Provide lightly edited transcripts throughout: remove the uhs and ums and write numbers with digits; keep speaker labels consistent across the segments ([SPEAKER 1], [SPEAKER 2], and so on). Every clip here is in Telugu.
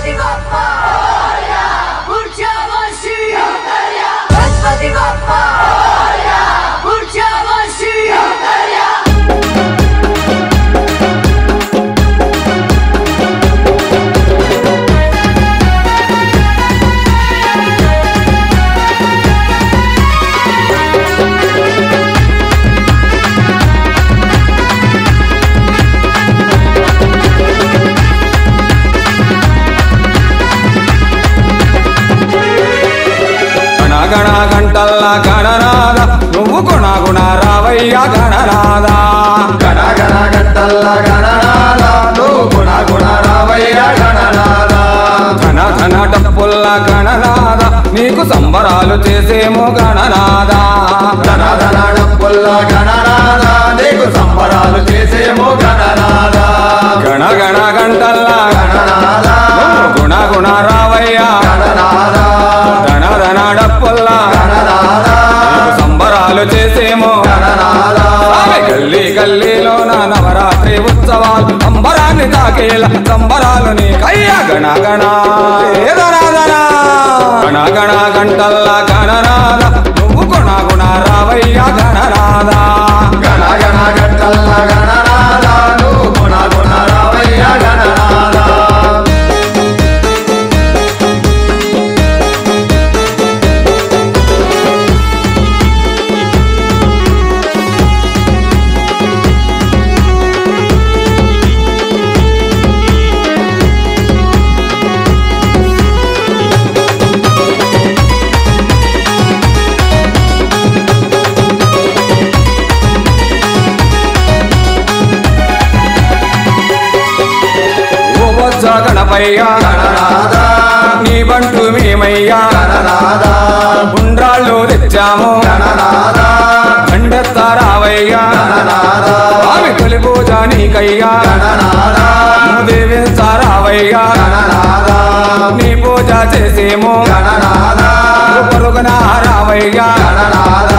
[SPEAKER 1] गणपति बप्पा मोरया पुढच्या वर्षी उतर्या गणपति बप्पा मोरया पुढच्या वर्षी उतर्या
[SPEAKER 2] గణ గంటల్ల గణనాద నువ్వు గుణ గుణ రావయ్య గణనాద
[SPEAKER 3] గణ గణ గంటల్ల గణనాద నువ్వు గుణ గుణ రావయ్య గణనాద
[SPEAKER 2] ఘన ఘన డప్పుల్ల గణనాద నీకు సంబరాలు చేసేమో గణనాద
[SPEAKER 3] ధన ధన డప్పుల్ల గణనాద నీకు సంబరాలు చేసేమో గణనాద
[SPEAKER 2] గణ గణ గంటల్ల
[SPEAKER 3] గణనాద
[SPEAKER 2] గుణ గుణ రావయ్య
[SPEAKER 3] గణనాద
[SPEAKER 2] ధన ధన డప్పుల్ల
[SPEAKER 3] గణనాద
[SPEAKER 2] సంబరాలు చేసేమో
[SPEAKER 3] గణనాద
[SPEAKER 2] గల్లీ గల్లీలోన నవరాత్రి ఉత్సవాలు సంబరాన్ని తాకేల సంబరాలు నీకయ్యా గణ గణ ఏదనాదనా గణ గణ గంటల్ల గణనాద నువ్వు గుణ గుణ రావయ్య గణనాద
[SPEAKER 3] గణ గణ గంటల్ల గణనాద నువ్వు గుణ గుణ రావయ్య గణనాద
[SPEAKER 2] గణపయ్యా
[SPEAKER 3] గణనాద
[SPEAKER 2] నీ బంటు మేమయ్యా
[SPEAKER 3] గణనాద
[SPEAKER 2] ఉండ్రాళ్ళు తెచ్చాము
[SPEAKER 3] గణనాద
[SPEAKER 2] ఖండెత్తారావయ్యా
[SPEAKER 3] గణనాద
[SPEAKER 2] ఆమె తొలి పూజ నీకయ్యా
[SPEAKER 3] గణనాద
[SPEAKER 2] దేవిస్తారావయ్యా
[SPEAKER 3] గణనాద
[SPEAKER 2] నీ పూజ చేసేమో
[SPEAKER 3] గణనాద
[SPEAKER 2] పొరుగున రావయ్యా
[SPEAKER 3] గణనాద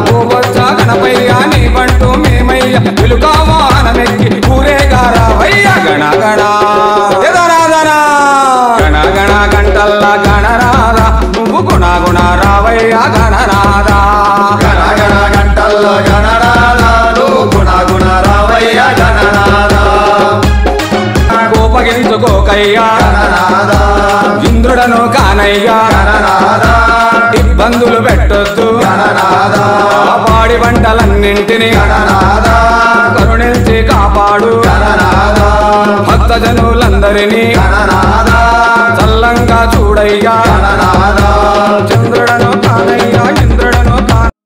[SPEAKER 2] ఓ వచ్చ గణపయ్యా నీ బంటు మేమయ్యా పిలుకావానమెక్కి ఊరేగా రావయ్యా గణ గణ గణ గణ గంటల్ల గణనాద నువ్వు గుణ గుణ రావయ్యా గణనాద
[SPEAKER 3] గణ గణ గంటల్ల గణనాద నువ్వు గుణ గుణ రావయ్య గణనాద
[SPEAKER 2] కోపగించుకోకయ్యా
[SPEAKER 3] గణనాద
[SPEAKER 2] ఇంద్రుడను కానయ్యా
[SPEAKER 3] గణనాద
[SPEAKER 2] ఇబ్బందులు పెట్టొద్దు
[SPEAKER 3] గణనాద
[SPEAKER 2] పాడి పంటలన్నింటినీ
[SPEAKER 3] గణనాద
[SPEAKER 2] కరుణించి కాపాడు
[SPEAKER 3] గణనాద
[SPEAKER 2] భక్తజనులందరినీ
[SPEAKER 3] గణనాద
[SPEAKER 2] చల్లంగా చూడయ్యా